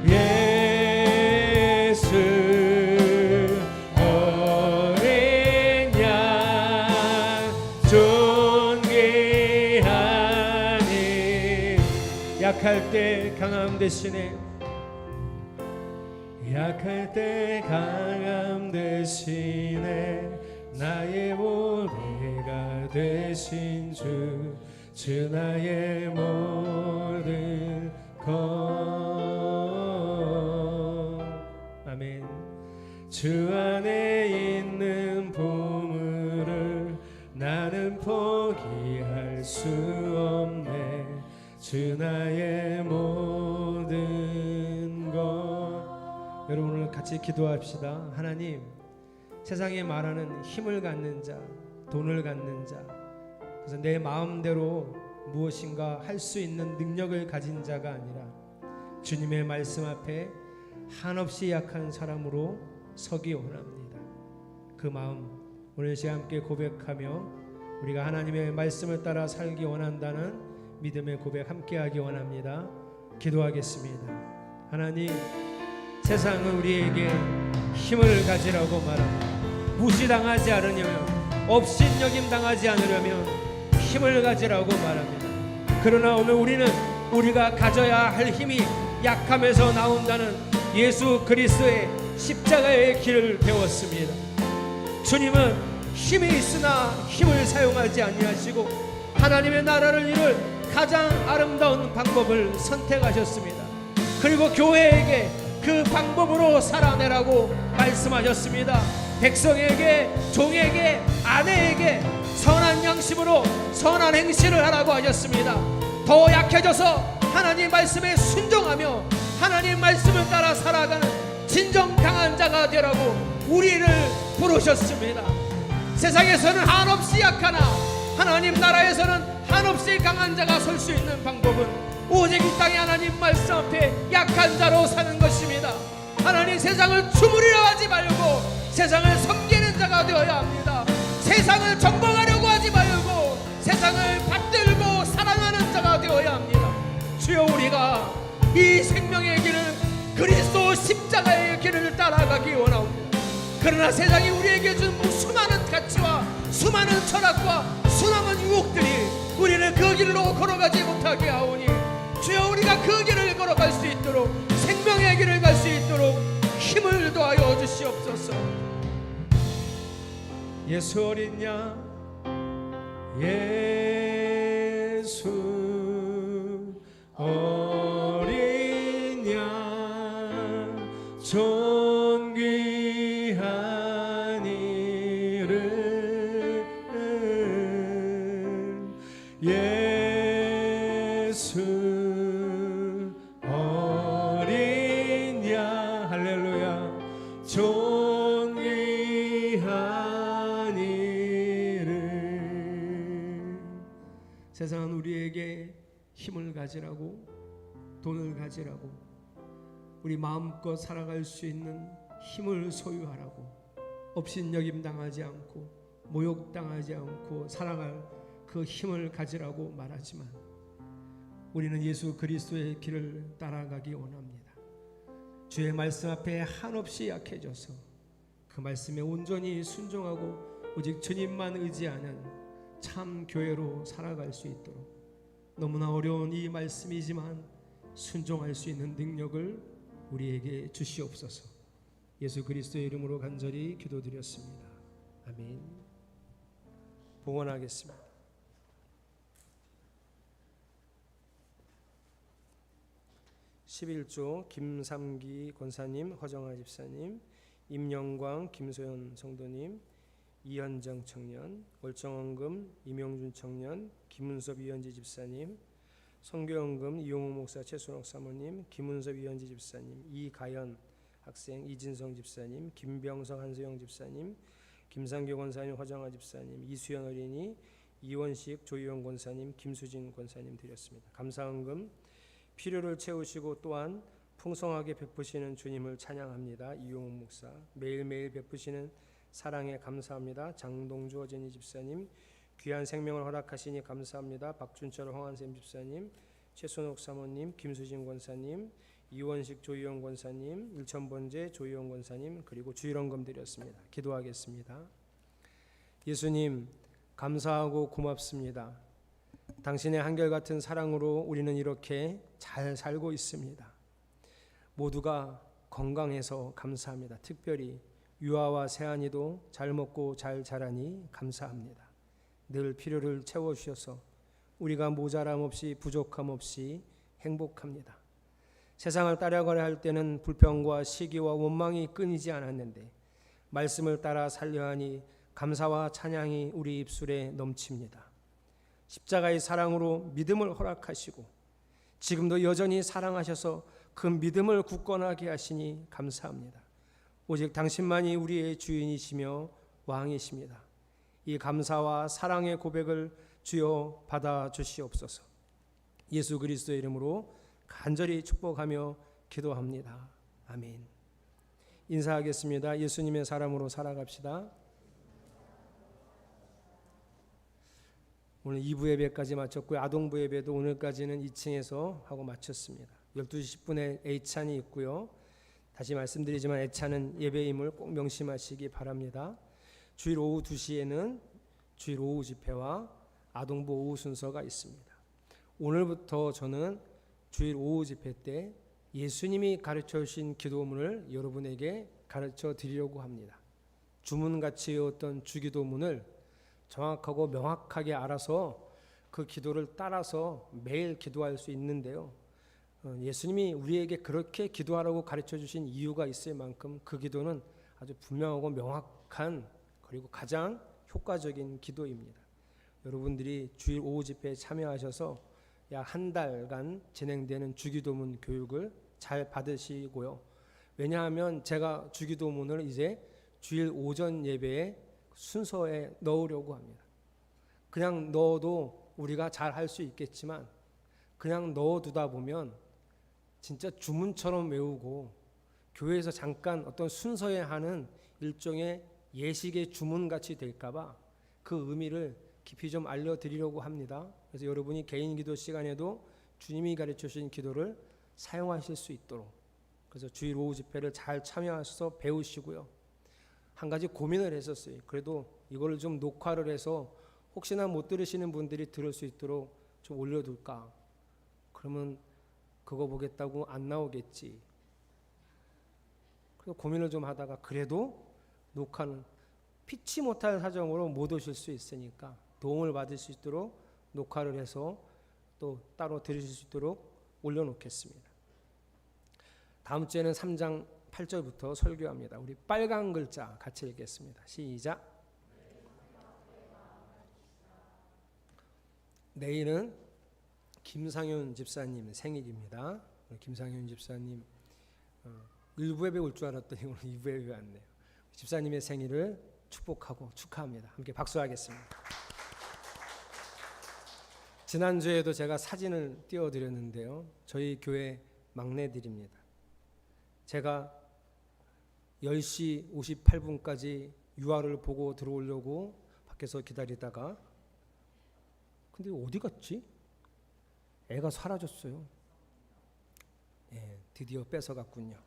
예수 어린 양 존귀하니 약할 때 강함 대신에 약할 때 강함 대신에 나의 모래가 되신 주 나의 모든 것 아멘 주 안에 있는 보물을 나는 포기할 수 없네 주 나의 모든 것 여러분 오늘 같이 기도합시다. 하나님 세상에 말하는 힘을 갖는 자 돈을 갖는 자 그래서 내 마음대로 무엇인가 할 수 있는 능력을 가진 자가 아니라 주님의 말씀 앞에 한없이 약한 사람으로 서기 원합니다. 그 마음 오늘 시간 함께 고백하며 우리가 하나님의 말씀을 따라 살기 원한다는 믿음의 고백 함께하기 원합니다. 기도하겠습니다. 하나님 세상은 우리에게 힘을 가지라고 말합니다. 무시당하지 않으려면 업신여김 당하지 않으려면 힘을 가지라고 말합니다. 그러나 오늘 우리는 우리가 가져야 할 힘이 약함에서 나온다는 예수 그리스도의 십자가의 길을 배웠습니다. 주님은 힘이 있으나 힘을 사용하지 아니하시고 하나님의 나라를 이룰 가장 아름다운 방법을 선택하셨습니다. 그리고 교회에게 그 방법으로 살아내라고 말씀하셨습니다. 백성에게 종에게 아내에게 선한 양심으로 선한 행실을 하라고 하셨습니다. 더 약해져서 하나님 말씀에 순종하며 하나님 말씀을 따라 살아가는 진정 강한 자가 되라고 우리를 부르셨습니다. 세상에서는 한없이 약하나 하나님 나라에서는 한없이 강한 자가 설 수 있는 방법은 오직 이 땅에 하나님 말씀 앞에 약한 자로 사는 것입니다. 하나님 세상을 주무리려 하지 말고 세상을 섬기는 자가 되어야 합니다. 세상을 정복하려고 하지 말고 세상을 받들고 사랑하는 자가 되어야 합니다. 주여 우리가 이 생명의 길은 그리스도 십자가의 길을 따라가기 원하옵니다. 그러나 세상이 우리에게 준 수많은 가치와 수많은 철학과 수많은 유혹들이 우리를 그 길로 걸어가지 못하게 하오니 주여 우리가 그 길을 걸어갈 수 있도록 생명의 길을 갈 수 있도록 힘을 더하여 주시옵소서. 예수 어린 양 예수 어린 양 존귀한 이름 예수 어린 양 할렐루야 존귀한 이름 세상은 우리에게 힘을 가지라고 돈을 가지라고 우리 마음껏 살아갈 수 있는 힘을 소유하라고 업신여김 당하지 않고 모욕당하지 않고 살아갈 그 그 힘을 가지라고 말하지만 우리는 예수 그리스도의 길을 따라가기 원합니다. 주의 말씀 앞에 한없이 약해져서 그 말씀에 온전히 순종하고 오직 주님만 의지하는 참 교회로 살아갈 수 있도록 너무나 어려운 이 말씀이지만 순종할 수 있는 능력을 우리에게 주시옵소서. 예수 그리스도의 이름으로 간절히 기도드렸습니다. 아멘. 봉헌하겠습니다. (11조) 김삼기 권사님, 허정아 집사님, 임영광, 김소연 성도님, 이현정 청년, 월정원금 이명준 청년, 김은섭 이현지 집사님, 성교원금 이용호 목사, 최순옥 사모님, 김은섭 이현지 집사님, 이가연 학생, 이진성 집사님, 김병성 한소영 집사님, 김상교 권사님, 허정아 집사님, 이수연 어린이, 이원식 조희영 권사님, 김수진 권사님 드렸습니다. 감사헌금 필요를 채우시고 또한 풍성하게 베푸시는 주님을 찬양합니다. 이용호 목사, 매일매일 베푸시는 사랑에 감사합니다. 장동주 어제니 집사님, 귀한 생명을 허락하시니 감사합니다. 박준철 황한샘 집사님, 최순옥 사모님, 김수진 권사님, 이원식 조희영 권사님, 일천번제 조희영 권사님, 그리고 주일헌금 드렸습니다. 기도하겠습니다. 예수님, 감사하고 고맙습니다. 당신의 한결같은 사랑으로 우리는 이렇게 잘 살고 있습니다. 모두가 건강해서 감사합니다. 특별히 유아와 세안이도 잘 먹고 잘 자라니 감사합니다. 늘 필요를 채워주셔서 우리가 모자람 없이 부족함 없이 행복합니다. 세상을 따라가려 할 때는 불평과 시기와 원망이 끊이지 않았는데 말씀을 따라 살려 하니 감사와 찬양이 우리 입술에 넘칩니다. 십자가의 사랑으로 믿음을 허락하시고 지금도 여전히 사랑하셔서 그 믿음을 굳건하게 하시니 감사합니다. 오직 당신만이 우리의 주인이시며 왕이십니다. 이 감사와 사랑의 고백을 주여 받아 주시옵소서. 예수 그리스도의 이름으로 간절히 축복하며 기도합니다. 아멘. 인사하겠습니다. 예수님의 사람으로 살아갑시다. 오늘 2부 예배까지 마쳤고요. 아동부 예배도 오늘까지는 2층에서 하고 마쳤습니다. 12시 10분에 A찬이 있고요. 다시 말씀드리지만 A찬은 예배임을 꼭 명심하시기 바랍니다. 주일 오후 2시에는 주일 오후 집회와 아동부 오후 순서가 있습니다. 오늘부터 저는 주일 오후 집회 때 예수님이 가르쳐 주신 기도문을 여러분에게 가르쳐 드리려고 합니다. 주문같이 외웠던 주기도문을 정확하고 명확하게 알아서 그 기도를 따라서 매일 기도할 수 있는데요. 예수님이 우리에게 그렇게 기도하라고 가르쳐 주신 이유가 있을 만큼 그 기도는 아주 분명하고 명확한 그리고 가장 효과적인 기도입니다. 여러분들이 주일 오후 집회에 참여하셔서 약 한 달간 진행되는 주기도문 교육을 잘 받으시고요. 왜냐하면 제가 주기도문을 이제 주일 오전 예배에 순서에 넣으려고 합니다. 그냥 넣어도 우리가 잘 할 수 있겠지만 그냥 넣어두다 보면 진짜 주문처럼 외우고 교회에서 잠깐 어떤 순서에 하는 일종의 예식의 주문같이 될까봐 그 의미를 깊이 좀 알려드리려고 합니다. 그래서 여러분이 개인 기도 시간에도 주님이 가르쳐 주신 기도를 사용하실 수 있도록 그래서 주일 오후 집회를 잘 참여하셔서 배우시고요. 한 가지 고민을 했었어요. 그래도 이걸 좀 녹화를 해서 혹시나 못 들으시는 분들이 들을 수 있도록 좀 올려둘까? 그러면 그거 보겠다고 안 나오겠지. 그래서 고민을 좀 하다가 그래도 녹화는 피치 못할 사정으로 못 오실 수 있으니까 도움을 받을 수 있도록 녹화를 해서 또 따로 들으실 수 있도록 올려놓겠습니다. 다음 주에는 3장 8절부터 설교합니다. 우리 빨간 글자 같이 읽겠습니다. 시작. 내일은 김상윤 집사님 생일입니다. 김상윤 집사님 1부 예배 올 줄 알았더니 오늘 2부 예배 왔네요. 집사님의 생일을 축복하고 축하합니다. 함께 박수하겠습니다. 지난주에도 제가 사진을 띄워드렸는데요. 저희 교회 막내들입니다. 제가 10시 58분까지 유아를 보고 들어오려고 밖에서 기다리다가 근데 어디 갔지? 애가 사라졌어요. 예, 드디어 뺏어갔군요.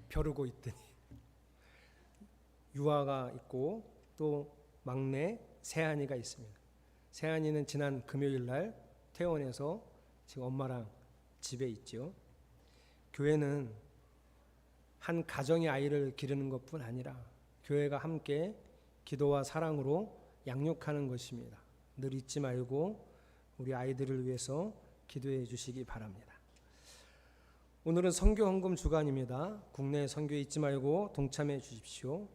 벼르고 있더니. 유아가 있고 또 막내 세안이가 있습니다. 세안이는 지난 금요일 날 퇴원해서 지금 엄마랑 집에 있죠. 교회는 한 가정의 아이를 기르는 것뿐 아니라 교회가 함께 기도와 사랑으로 양육하는 것입니다. 늘 잊지 말고 우리 아이들을 위해서 기도해 주시기 바랍니다. 오늘은 선교 헌금 주간입니다. 국내 선교에 잊지 말고 동참해 주십시오.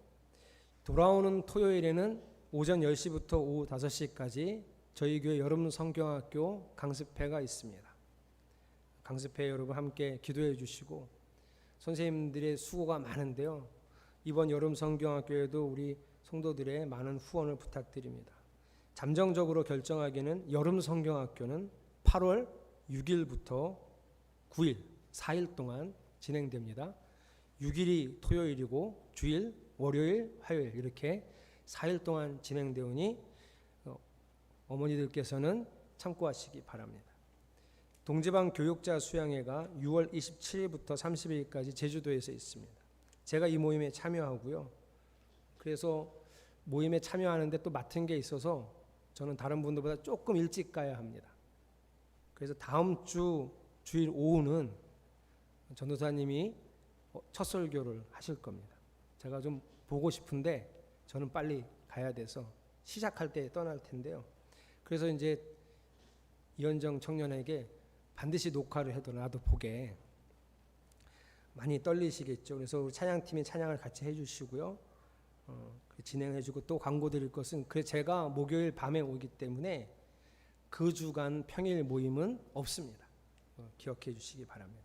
돌아오는 토요일에는 오전 10시부터 오후 5시까지 저희 교회 여름 성경학교 강습회가 있습니다. 강습회 여러분 함께 기도해 주시고 선생님들의 수고가 많은데요. 이번 여름 성경학교에도 우리 성도들의 많은 후원을 부탁드립니다. 잠정적으로 결정하기는 여름 성경학교는 8월 6일부터 9일 4일 동안 진행됩니다. 6일이 토요일이고 주일, 월요일, 화요일 이렇게 4일 동안 진행되오니 어머니들께서는 참고하시기 바랍니다. 동지방 교육자 수양회가 6월 27일부터 30일까지 제주도에서 있습니다. 제가 이 모임에 참여하고요. 그래서 모임에 참여하는데 또 맡은 게 있어서 저는 다른 분들보다 조금 일찍 가야 합니다. 그래서 다음 주 주일 오후는 전도사님이 첫 설교를 하실 겁니다. 제가 좀 보고 싶은데 저는 빨리 가야 돼서 시작할 때 떠날 텐데요. 그래서 이제 이현정 청년에게 반드시 녹화를 해도 나도 보게 많이 떨리시겠죠. 그래서 우리 찬양팀이 찬양을 같이 해주시고요. 진행해주고 또 광고 드릴 것은 제가 목요일 밤에 오기 때문에 그 주간 평일 모임은 없습니다. 기억해 주시기 바랍니다.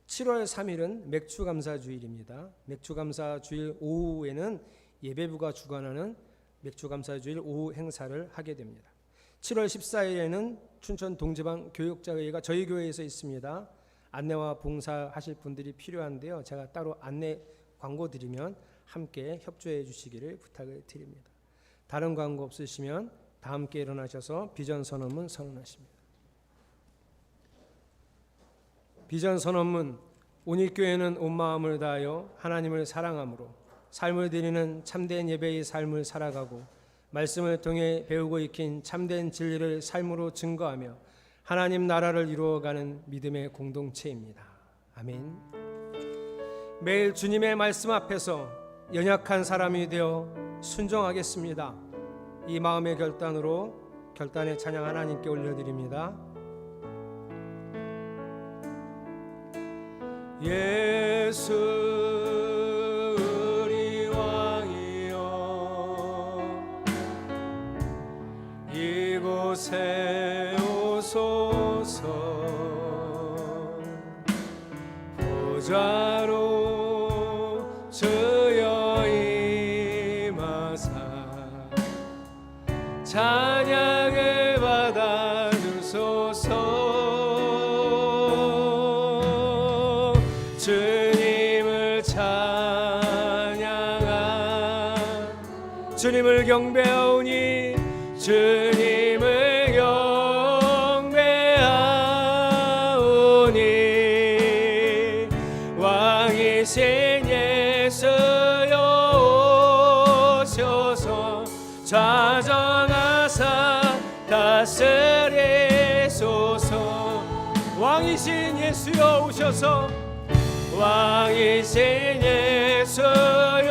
7월 3일은 맥주감사주일입니다. 맥주감사주일 오후에는 예배부가 주관하는 맥주감사주일 오후 행사를 하게 됩니다. 7월 14일에는 춘천 동지방 교육자회의가 저희 교회에서 있습니다. 안내와 봉사하실 분들이 필요한데요. 제가 따로 안내 광고 드리면 함께 협조해 주시기를 부탁을 드립니다. 다른 광고 없으시면 다 함께 일어나셔서 비전 선언문 선언하십니다. 비전 선언문. 온일교회는 온 마음을 다하여 하나님을 사랑함으로 삶을 드리는 참된 예배의 삶을 살아가고 말씀을 통해 배우고 익힌 참된 진리를 삶으로 증거하며 하나님 나라를 이루어가는 믿음의 공동체입니다. 아멘. 매일 주님의 말씀 앞에서 연약한 사람이 되어 순종하겠습니다. 이 마음의 결단의 찬양 하나님께 올려드립니다. 예수 우리 왕이여 이곳에 오소서 보좌로 주여 임하사 찬양을 받아주소서. 주님을 찬양하 주님을 경배하오니 주님을 경배하오니 왕이신 예수여 오셔서 좌정하사 다스리소서. 왕이신 예수여 오셔서 왕이신 예수여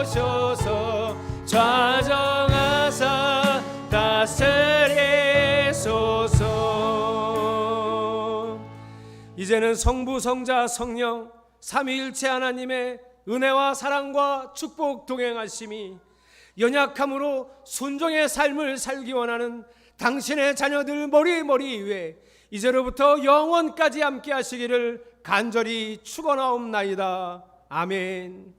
오셔서 좌정하사 다스리소서. 이제는 성부 성자 성령 삼위일체 하나님의 은혜와 사랑과 축복 동행하심이 연약함으로 순종의 삶을 살기 원하는 당신의 자녀들 머리 위에 이제로부터 영원까지 함께 하시기를 간절히 축원하옵나이다. 아멘.